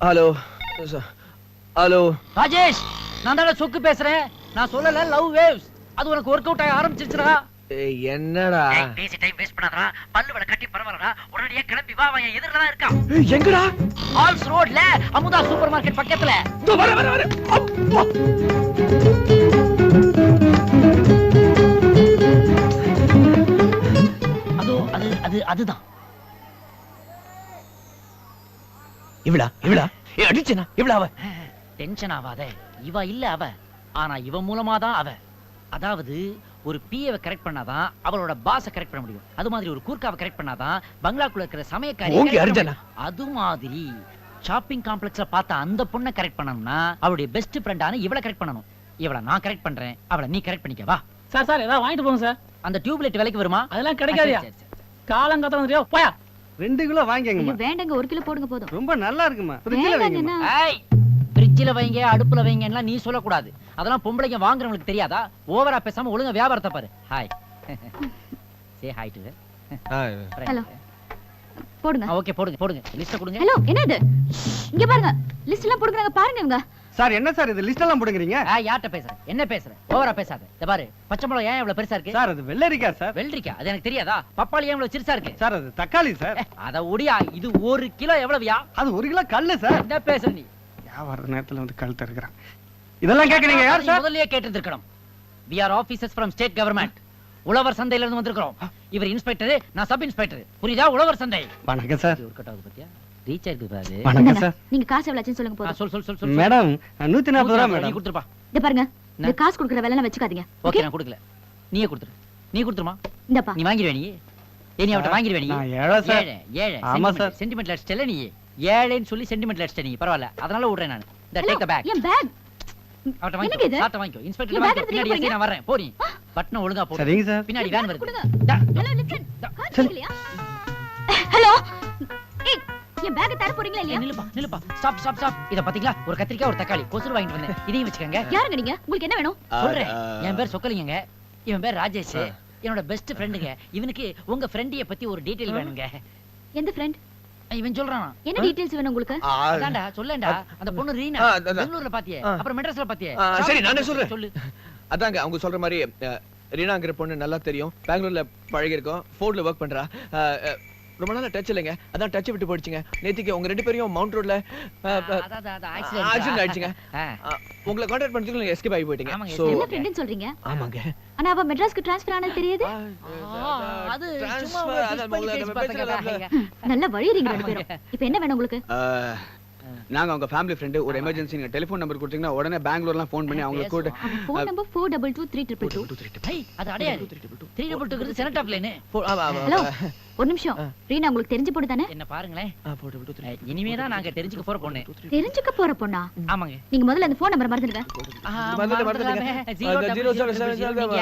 Hello hello Rajesh, நான் தான சொக்கு பேசுறேன். நான் சொல்லல லவ் வேவ்ஸ். அது உனக்கு வொர்க் அவுட் ஆக ஆரம்பிச்சிருச்சுடா. என்னடா பேசி டைம் வேஸ்ட் பண்ணாதடா. பல்லு வட கட்டி பரவறடா. உடனே கிளம்பி வா. அவன் எதிரல தான் இருக்கான். எங்கடா? ஆல்ஸ் ரோட்ல அமுதா சூப்பர் மார்க்கெட் பக்கத்துல. இதோ வர. அப்பா. அதுதான். இவளா அடிச்சனா? இவளா அவ? டென்ஷன் ஆகாத. இவ இல்ல அவ. ஆனா இவ மூலமா தான் அவ. அதாவது ஒரு பிஏவை கரெக்ட் பண்ணாதான் அவளோட பாஸை கரெக்ட் பண்ண முடியும். அது மாதிரி ஒரு கூர்க்காவை கரெக்ட் பண்ணாதான் பங்களாக்குள்ள இருக்கிற சமயக்காரி. அது மாதிரி ஷாப்பிங் காம்ப்ளெக்ஸ்ல பார்த்த அந்த பொண்ணை கரெக்ட் பண்ணணும்னா அவளுடைய பெஸ்ட் ஃப்ரெண்டான இவளை கரெக்ட் பண்ணணும். இவளை நான் கரெக்ட் பண்றேன். அவளை நீ கரெக்ட் பண்ணிக்க. வா சார் ஏதாவது வாங்கிட்டு போங்க சார். அந்த டியூப்லைட் விலைக்கு வருமா? அதெல்லாம் கிடைக்காதியா. காலங்கத்த வந்துறியோ போயா. 2 கிலோ வாங்கிங்கம்மா. வேண்டங்க, 1 கிலோ போடுங்க போதும். ரொம்ப நல்லா இருக்குமா. ஃப்ரிட்ஜ்ல வைங்கம்மா. ஏய், ஃப்ரிட்ஜ்ல வைங்க, அடுப்புல வைங்கன்னா நீ சொல்ல கூடாது. அதெல்லாம் பொம்பளைங்க வாங்குறவங்களுக்கு தெரியாதா? ஓவரா பேசாம ஒழுங்கா வியாபாரத்தை பாரு. Hi. Say hi to. Hi. Hello. போடுங்க. ஓகே போடுங்க. லிஸ்ட் கொடுங்க. ஹலோ, என்னது? இங்க பாருங்க. லிஸ்ட் எல்லாம் போடுறாங்க பாருங்க இவங்க. சார் என்ன சார் இது லிஸ்ட் எல்லாம் போடுங்கறீங்க? யார்ட்ட பேசுற? என்ன பேசுற? ஓவரா பேசாத. இத பாரு, பச்சை மிளகாய் ஏன் இவ்வளவு பெருசா இருக்கு? சார் அது வெள்ளரிக்கா சார். வெள்ளரிக்கா? அது எனக்கு தெரியாதா? பப்பாளி ஏன் இவ்வளவு சிறுசா இருக்கு? சார் அது தக்காளி சார். அத ஒடியா. இது 1 கிலோ எவ்வளவுயா? அது 1 கிலோ கல்லு சார். என்ன பேசுற நீ? வர நேரத்துல வந்து கழுத்து இருக்கறான். இதெல்லாம் கேக்குறீங்க யார் சார்? முதல்லயே கேட்டிருக்கணும். we are officers from state government. உழவர் சந்தையில இருந்து வந்திருக்கோம். இவர் இன்ஸ்பெக்டர், நான் சப் இன்ஸ்பெக்டர். புரியுதா? உழவர் சந்தை. வணக்கம் சார். ஒரு கட்டாவது பத்தியா? ரீச் ஆயிருக்கு பாரு. வணக்கம் சார். நீங்க காசு எவ்வளவு ஆச்சுன்னு சொல்லுங்க போதும். சொல். மேடம் 140 ரூபாய் மேடம். நீ கொடுத்துப்பா. இத பாருங்க. இந்த காசு குடுக்குற வேலைலாம் வெச்சுக்காதீங்க. ஓகே, நான் கொடுக்கல. நீயே கொடுத்துரு. நீ கொடுத்துருமா? இந்தப்பா. நீ வாங்கிடுவே நீ. நீ அவட்ட வாங்கிடுவே நீ. நான் ஏழை சார். ஏழை. ஆமா சார். சென்டிமென்ட்ல அடிச்சல நீ. ஏழைன்னு சொல்லி சென்டிமென்ட்ல அடிச்ச நீ. பரவாயில்ல. அதனால விடுறேன் நான். இந்த டேக் தி பேக். என் பேக். அவட்ட வாங்கிக்கோ. சாட்ட வாங்கிக்கோ. இன்ஸ்பெக்டர் வாங்கிக்கோ. பின்னாடி ஏசி நான் வரேன். போறீ. பட்டன ஒழுங்கா போடு. சரிங்க சார். பின்னாடி வேன் வருது. Hello listen. காசுலையா? ஹலோ. ஏய், என் பேக் தர போறீங்களா இல்லையா? நில்லுப்பா. ஸ்டாப். இத பாத்தீங்களா? ஒரு கத்திரிக்காய், ஒரு தக்காளி, கொசுறு வாங்கிட்டு வந்தேன். இதையும் வெச்சுக்கங்க. யாருங்க நீங்க? உங்களுக்கு என்ன வேணும்? சொல்றேன். என் பேர் சொக்கலிங்கங்க. இவன் பேர் ராஜேஷ். என்னோட பெஸ்ட் ஃப்ரெண்டுங்க. இவனுக்கு உங்க ஃப்ரெண்டிய பத்தி ஒரு டீடைல் வேணுங்க. எந்த ஃப்ரெண்ட்? இவன் சொல்றான். என்ன டீடைல்ஸ் வேணும் உங்களுக்கு? அதான்டா சொல்லேன்டா. அந்த பொண்ணு ரீனா பெங்களூர்ல பாத்தியே, அப்புறம் மெட்ராஸ்ல பாத்தியே. சரி நானே சொல்றேன். சொல்லு. அதாங்க அவங்க சொல்ற மாதிரி ரீனாங்கிற பொண்ணு நல்லா தெரியும். பெங்களூர்ல பழகி இருக்கோம். ஃபோர்ட்ல வர்க் பண்றா. ரொம்ப நாளா டச் இல்லைங்க. அதான் டச் விட்டு போயிடுச்சுங்க. நேத்திக்கு உங்க 2 பேரையும் மவுண்ட் ரோட்ல ஆக்சிடென்ட் ஆயிடுச்சுங்க. உங்களை கான்டாக்ட் பண்ணிட்டு நீங்க எஸ்கேப் ஆகி போயிட்டீங்க. சோ என்ன ஃப்ரெண்ட்னு சொல்றீங்க? ஆமாங்க. ஆனா அவ மெட்ராஸ்க்கு ட்ரான்ஸ்ஃபர் ஆனது தெரியுது. அது சும்மா நல்ல வழியறீங்க 2 பேரும். இப்போ என்ன வேணும் உங்களுக்கு? நாங்க உங்க ஃபேமிலி ஃப்ரெண்ட். ஒரு எமர்ஜென்சி நீங்க டெலிபோன் நம்பர் கொடுத்தீங்கன்னா உடனே பெங்களூர்லாம் ஃபோன் பண்ணி அவங்கள கூட்டி. Phone number 422322. ஹை, அது அடையாது. 322 செனட் ஆஃப் லைன். ஹலோ, ஒரு நிமிஷம். ரீனா உங்களுக்கு தெரிஞ்ச பொண்ணு தானே? என்ன பாருங்களேன். இனிமே தான் நாங்க தெரிஞ்சுக்க போற பொண்ணு. தெரிஞ்சுக்க போற பொண்ணா? ஆமாங்க. நீங்க முதல்ல அந்த ஃபோன் நம்பர் மறந்துடுங்க.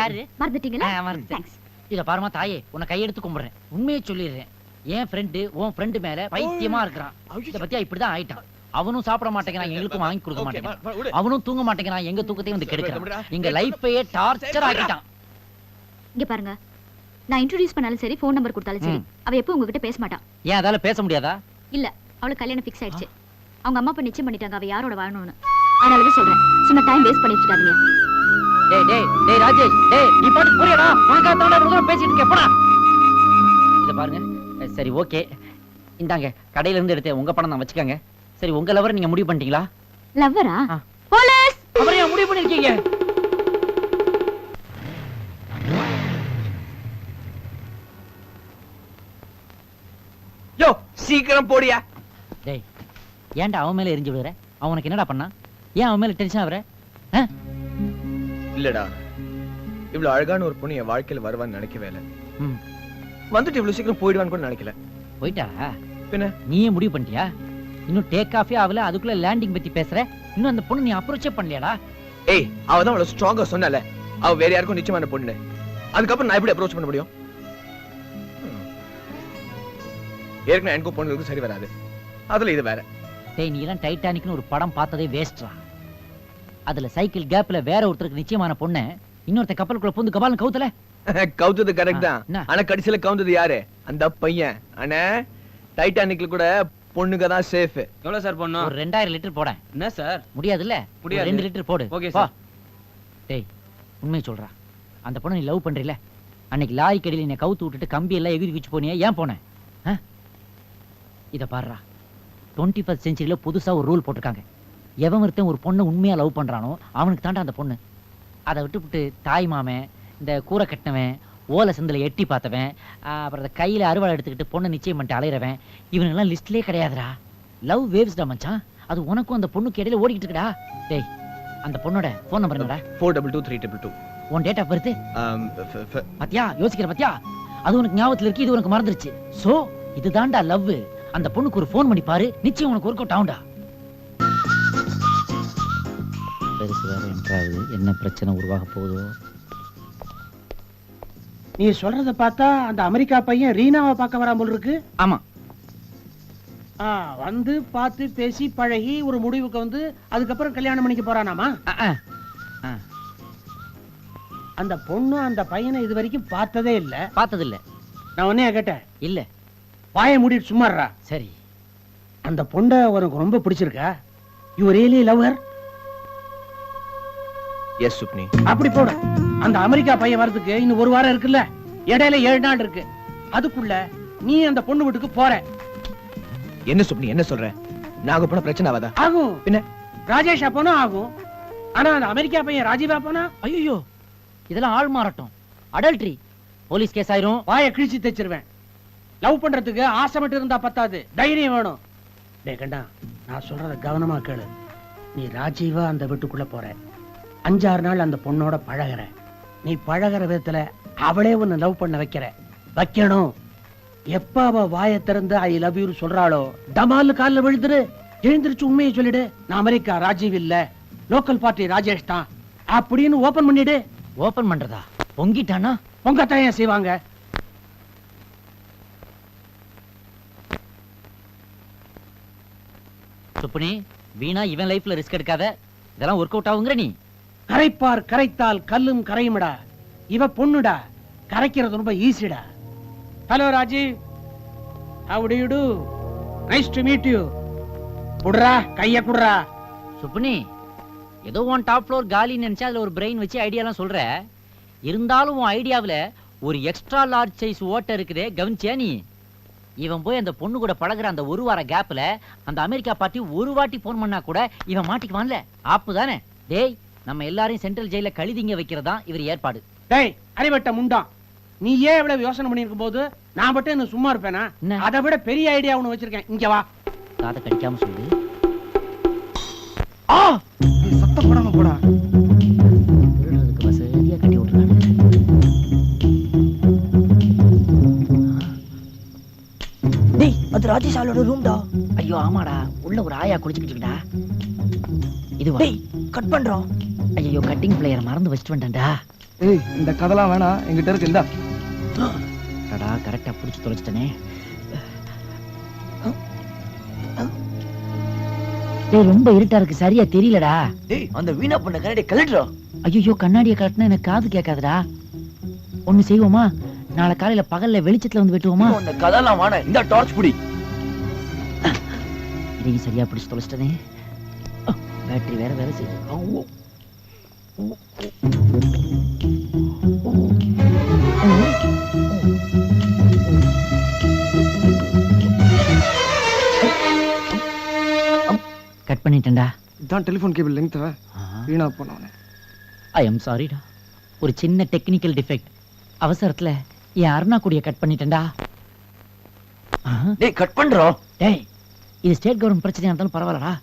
யாரு மறந்துட்டீங்களா? தேங்க்ஸ். இத பாருமா தாயே, உன்னை கையெடுத்து கும்பிடுறேன். உண்மையை சொல்லிடுறேன். என் ஃப்ரெண்டு உன் ஃப்ரெண்டு மேல பைத்தியமா இருக்கிறான். இத பத்தியா இப்படிதான் ஆயிட்டான். அவனும் சாப்பிட மாட்டேங்கிறான், எங்களுக்கும் வாங்கி கொடுக்க மாட்டேங்கிறான். அவனும் தூங்க மாட்டேங்கிறான், எங்க தூக்கத்தையும் வந்து கெடுக்கிறான். எங்க லைஃபையே டார்ச்சர் ஆக்கிட்டான். இங்க பாருங்க, நான் இன்ட்ரோடியூஸ் பண்ணாலும் சரி, ஃபோன் நம்பர் கொடுத்தாலும் சரி, அவ எப்போ உங்ககிட்ட பேச மாட்டான். ஏன் அதால பேச முடியாதா? இல்ல, அவளுக்கு கல்யாணம் ஃபிக்ஸ் ஆயிடுச்சு. அவங்க அம்மா அப்பா நிச்சயம் பண்ணிட்டாங்க அவ யாரோட வாழணும்னு. அதனாலதான் சொல்றேன், சும்மா டைம் வேஸ்ட் பண்ணிட்டு இருக்காதீங்க. டேய் ராஜேஷ், நீ பாட்டு புரியடா. உனக்கு அதோட இவ்வளவு பேசிட்டு இருக்க. போடா. இத பாருங்க. சரி ஓகே, இந்தாங்க கடையில இருந்து எடுத்தேன். உங்க பணம் தான் வச்சுக்கங்க. சரி, உங்க லவர் நீங்க முடிவு பண்ணிட்டீங்களா? லவ்வரா? போலீஸ்! அவரே முடிவு பண்ணிருக்கீங்க? யோ சீக்கிரம் போடியா. டேய், ஏன்டா அவன் மேல எரிஞ்சு விடுற? அவனுக்கு என்னடா பண்ணா? ஏன் அவன் மேல டென்ஷன் ஆவற? இல்லடா, இவ்வளவு அழகான ஒரு பொண்ணு என் வாழ்க்கையில வருவான்னு நினைக்கவே இல்ல. வந்துட்டு இவ்வளவு சீக்கிரம் போயிடுவான்னு கூட நினைக்கல. போயிட்டா? பின்ன நீயே முடிவு பண்ணிட்டியா? இன்னும் டேக் ஆஃபே ஆகல, அதுக்குள்ள லேண்டிங் பத்தி பேசுற. இன்னும் அந்த பொண்ணு நீ அப்ரோச்சே பண்ணலையாடா? ஏய், அவ தான் அவ்வளவு ஸ்ட்ராங்கா சொன்னால அவ வேற யாருக்கும் நிச்சயமான பொண்ணு. அதுக்கப்புறம் நான் எப்படி அப்ரோச் பண்ண முடியும்? ஏற்கனவே எனக்கும் பொண்ணுகளுக்கு சரி வராது, அதுல இது வேற. டேய், நீ எல்லாம் டைட்டானிக்னு ஒரு படம் பார்த்ததே வேஸ்ட்ரா. அதுல சைக்கிள் கேப்ல வேற ஒருத்தருக்கு நிச்சயமான பொண்ணு இன்னொருத்த கப்பலுக்குள்ள பூந்து கபால்னு கவுத்தல. கவுத்தது கரெக்ட் தான். ஆனா கடைசியில கவுந்தது யாரு? அந்த பையன். ஆனா டைட்டானிக்ல கூட பொண்ணுங்க தான் சேஃப். எவ்வளவு சார் பண்ணோம்? ஒரு 2000 லிட்டர் போடேன். என்ன சார்? முடியாதுல்ல? முடியாது. 2 லிட்டர் போடு. ஓகே வா. சார். டேய் உண்மையை சொல்றா, அந்த பொண்ணை நீ லவ் பண்றீல, அன்னைக்கு லாரி கடையில் என்னை கவுத்து விட்டுட்டு கம்பி எல்லாம் எகுதி குச்சி போனியா, ஏன் போனேன்? இத பாருடா, 21st செஞ்சுரியில புதுசா ஒரு ரூல் போட்டிருக்காங்க. எவன் ஒருத்தன் ஒரு பொண்ணை உண்மையா லவ் பண்றானோ அவனுக்கு தாண்டா அந்த பொண்ணு. அதை விட்டுவிட்டு தாய் மாமன், இந்த கூரை கட்டினவன், ஓலை செந்தில் எட்டி பார்த்தவன், அப்புறம் அந்த கையில அறுவாள் எடுத்துக்கிட்டு பொண்ணை நிச்சயம் பண்ணிட்டு அலையிறவன், இவனுங்கெல்லாம் லிஸ்ட்லயே கிடையாதுடா. லவ் வேவ்ஸ்டா மச்சான். அது உனக்கும் அந்த பொண்ணுக்கு இடையில ஓடிக்கிட்டு இருக்குடா. டேய் அந்த பொண்ணோட ஃபோன் நம்பர் என்னடா? 422322. உன் டேட் ஆஃப் பர்த்? பாத்தியா, யோசிக்கிற பாத்தியா? அது உனக்கு ஞாபகத்துல இருக்கு, இது உனக்கு மறந்துருச்சு. சோ இதுதான்டா லவ். அந்த பொண்ணுக்கு ஒரு ஃபோன் பண்ணி பாரு, நிச்சயம் உனக்கு ஒர்க் அவுட் ஆகும்டா. பெருசு வேற என்றாவது என்ன பிரச்சனை உருவாக போகுதோ? நீ சொல்றத பார்த்தா அந்த அமெரிக்கா பையன் ரீனாவை பார்க்க வராம போல இருக்கு. ஆமா, வந்து பார்த்து பேசி பழகி ஒரு முடிவுக்கு வந்து அதுக்கப்புறம் கல்யாணம் பண்ணிக்க போறானாமா? அந்த பொண்ணு அந்த பையனை இது வரைக்கும் பார்த்ததே இல்ல. பார்த்தது இல்ல. நான் உன்னையா கேட்டேன்? இல்ல. வாயை மூடிட்டு சும்மாறா. சரி, அந்த பொண்ணை உனக்கு ரொம்ப பிடிச்சிருக்கா? You really love her? Yes Subni. அப்படி போடு. அந்த அமெரிக்கா பையன் வரதுக்கு இன்னும் ஒரு வாரம் இருக்குல்ல, இடையில 7 நாள் இருக்கு. அதுக்குள்ள நீ அந்த பொண்ணு வீட்டுக்கு போற. என்ன சுப்னி என்ன சொல்ற? நாங்க போன பிரச்சனை ஆகாதா? ஆகும். பின்ன ராஜேஷ் அப்பனா ஆகும். ஆனா அந்த அமெரிக்கா பையன் ராஜீவ் அப்பனா ஐயோ இதெல்லாம் ஆள் மாறட்டும், அடல்ட்ரி, போலீஸ் கேஸ் ஆயிரும். வாயை கிழிச்சு தைச்சிருவேன். லவ் பண்றதுக்கு ஆசை மட்டும் இருந்தா பத்தாது, தைரியம் வேணும். டேய் கண்டா, நான் சொல்றத கவனமா கேளு. நீ ராஜீவா அந்த வீட்டுக்குள்ள போற, 5-6 நாள் அந்த பொண்ணோட பழகுற. நீ பழகுற விதத்துல அவளே உன்னை லவ் பண்ண வைக்கணும். எப்ப அவ வாயை திறந்து ஐ லவ் யூ சொல்றாளோ டமால் கால்ல விழுந்துரு. எழுந்திருச்சு உண்மையை சொல்லிடு. நான் அமெரிக்கா ராஜீவ் இல்ல, லோக்கல் பார்ட்டி ராஜேஷ் தான் அப்படின்னு ஓபன் பண்ணிடு. ஓபன் பண்றதா? பொங்கிட்டானா? பொங்கத்தான் செய்வாங்க. சுப்புனி, வீணா இவன் லைஃப்ல ரிஸ்க் எடுக்காத. இதெல்லாம் ஒர்க் அவுட் ஆகுங்கிற நீ? கரைப்பார் கரைத்தால் கல்லும் கரையுமடா. இவ பொண்ணுடா, கரைக்கிறது ரொம்ப ஈஸிடா. Hello Rajiv, how do you do? Nice to meet you. குடுறா, கைய குடுறா. சுப்புனி, ஏதோ உன் டாப் ஃப்ளோர் காலி நினைச்சா அதுல ஒரு பிரெயின் வச்சு ஐடியாலாம் சொல்ற. இருந்தாலும் உன் ஐடியாவுல ஒரு எக்ஸ்ட்ரா லார்ஜ் சைஸ் ஓட்டை இருக்குதே, கவனிச்சியா நீ? இவன் போய் அந்த பொண்ணு கூட பழகுற அந்த ஒரு வார கேப்ல அந்த அமெரிக்கா பார்ட்டி ஒரு வாட்டி போன் பண்ணா கூட இவன் மாட்டிக்குவான்ல. ஆப்பு தானே? டேய், நம்ம எல்லாரையும் சென்ட்ரல் ஜெயில கழுதிங்க வைக்கிறதா இவர் ஏற்பாடு. டேய் அறிவட்ட முண்டான், நீ ஏன் இவ்வளவு யோசனை பண்ணிருக்கும் போது நான் மட்டும் என்ன சும்மா இருப்பேனா? அதை விட பெரிய ஐடியா ஒண்ணு வச்சிருக்கேன். இங்க வா. காதை கடிக்காம சொல்லு. சத்தம் போடாம போடா. வசதியா கட்டி விட்டுறாங்க. டேய், அது ராஜேஷ் ஆளோட ரூம்டா. ஐயோ ஆமாடா, உள்ள ஒரு ஆயா குளிச்சுக்கிட்டு இருக்குடா. இதுவா? டேய் கட் பண்றோம். ஐயோ கட்டிங் பிளேயர் மறந்து வச்சிட்டு வந்துட்டேன்டா. ஏய், இந்த கதெல்லாம் வேணாம், எங்கிட்ட இருக்கு. இந்தா. அடடா, கரெக்டா புடிச்சு தொலைச்சிட்டனே. டேய், ரொம்ப இருட்டா இருக்கு, சரியா தெரியலடா. டேய், அந்த வீணா பண்ண கண்ணாடி கலட்டுறா. ஐயோ கண்ணாடியை கலட்டினா எனக்கு காது கேட்காதுடா. ஒண்ணு செய்வோமா, நாளை காலையில பகல்ல வெளிச்சத்துல வந்து வெட்டுவோமா? அந்த கதெல்லாம் வேணாம், இந்த டார்ச் புடி. இதையும் சரியா பிடிச்சு தொலைச்சிட்டனே. பேட்டரி வேற வேலை செய்யுது. கட் பண்ணிட்டேன்டா. இதான் டெலிபோன் கேபிள் லெங்த் வீணா போனவனே. ஐ எம் சாரிடா, ஒரு சின்ன டெக்னிக்கல் டிஃபெக்ட். அவசரத்துல என் அருணா கூடிய கட் பண்ணிட்டேன்டா. டேய் கட் பண்றோம். டேய், இது ஸ்டேட் கவர்மெண்ட் பிரச்சனையா இருந்தாலும் பரவாயில்லடா,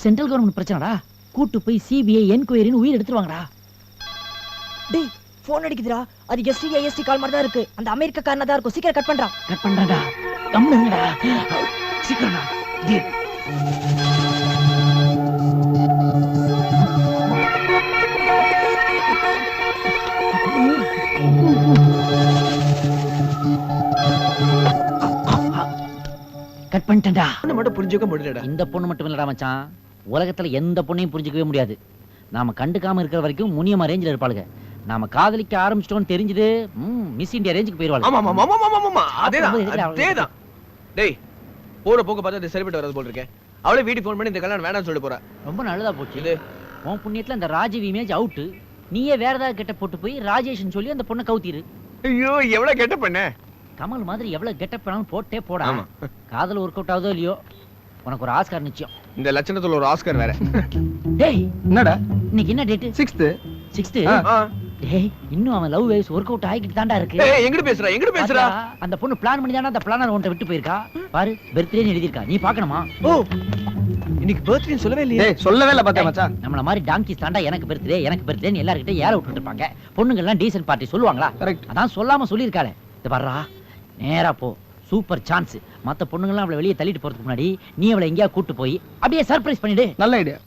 சென்ட்ரல் கவர்மெண்ட் பிரச்சனைடா. கூட்டு போய் சிபிஐ என்கொயரின்னு உயிர் எடுத்துருவாங்கடா. டேய் போன் அடிக்குதுடா. அது எஸ்டி கால் மாதிரி தான் இருக்கு. அந்த அமெரிக்கா காரனா தான் இருக்கும். சீக்கிரம் கட் பண்றான். கட் பண்றடா. கம்முனுங்கடா. சீக்கிரம்டா. கட் பண்ணிட்டேன்டா. பொண்ணு மட்டும் புரிஞ்சுக்க முடியலடா. இந்த பொண்ணு மட்டும் இல்லடா மச்சான், உலகத்துல எந்த பொண்ணையும் புரிஞ்சுக்கவே முடியாது. நாம கண்டுக்காம இருக்கிற வரைக்கும் முனியமா ரேஞ்சில இருப்பாளுங்க. நாம காதலிக்க ஆரம்பிச்சிட்டோம்னு தெரிஞ்சது மிஸ் இந்தியா ரேஞ்சுக்கு போயிருவாங்க. ஆமா ஆமா ஆமா ஆமா ஆமா அதேதான் அதேதான். டேய், போற போக்க பார்த்தா அது சரிப்பட்டு வராது போல் இருக்கேன். அவளே வீட்டுக்கு ஃபோன் பண்ணி இந்த கல்யாணம் வேணாம்னு சொல்லிட்டு போறா. ரொம்ப நல்லதா போச்சு. இது உன் புண்ணியத்துல இந்த ராஜீவ் இமேஜ் அவுட். நீயே வேற ஏதாவது கெட்ட போட்டு போய் ராஜேஷ்னு சொல்லி அந்த பொண்ணை கவுத்திரு. ஐயோ எவ்வளவு கெட்ட பண்ண. கமல் மாதிரி எவ்வளவு கெட்டப் பண்ணாலும் போட்டே போடா. ஆமா. காதல் ஒர்க் அவுட் ஆகுதோ இல்லையோ உனக்கு ஒரு ஆஸ்கார் நிச்சயம். இந்த லட்சணத்துல ஒரு ஆஸ்கர் வேற. டேய் என்னடா இன்னைக்கு என்ன டேட்? 6th 6th. ஆ. டேய் இன்னும் அவன் லவ் வேவ்ஸ் ஒர்க் அவுட் ஆகிட்டு தான்டா இருக்கு. ஏய் எங்கிட்டு பேசுறா? பாத்தியா? அந்த பொண்ணு பிளான் பண்ணி தானே அந்த பிளானர் உன்கிட்ட விட்டு போயிருக்கா. பாரு பர்த்டேன்னு எழுதியிருக்கா. நீ பார்க்கணுமா? ஓ இன்னைக்கு பர்த்டே சொல்லவே இல்லையே. டேய் சொல்லவே இல்ல பாத்தியா மச்சான். நம்மள மாதிரி டாங்கிஸ் தாண்டா எனக்கு பர்த்டேன்னு எல்லார்கிட்ட ஏற விட்டுட்டு இருப்பாங்க. பொண்ணுங்க எல்லாம் டீசன்ட் பார்ட்டி சொல்லுவாங்களா? Correct. அதான் சொல்லாம சொல்லியிருக்காளே. இது பாருடா நேரா போ. Super chance. மத்த பொண்ணுங்க எல்லாம் அவளை வெளியே தள்ளிட்டு போறதுக்கு முன்னாடி நீ அவளை எங்கேயா கூட்டு போய் அப்படியே சர்ப்ரைஸ் பண்ணிடு. நல்ல ஐடியா.